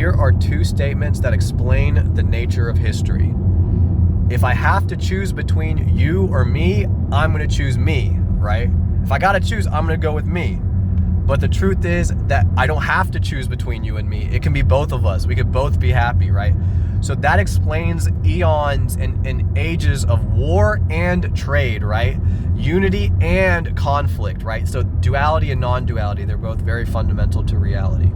here are two statements that explain the nature of history. If I have to choose between you or me, I'm going to choose me, right? If I got to choose, I'm going to go with me. But the truth is that I don't have to choose between you and me. It can be both of us. We could both be happy, right? So that explains eons and ages of war and trade, right? Unity and conflict, right? So duality and non-duality, they're both very fundamental to reality.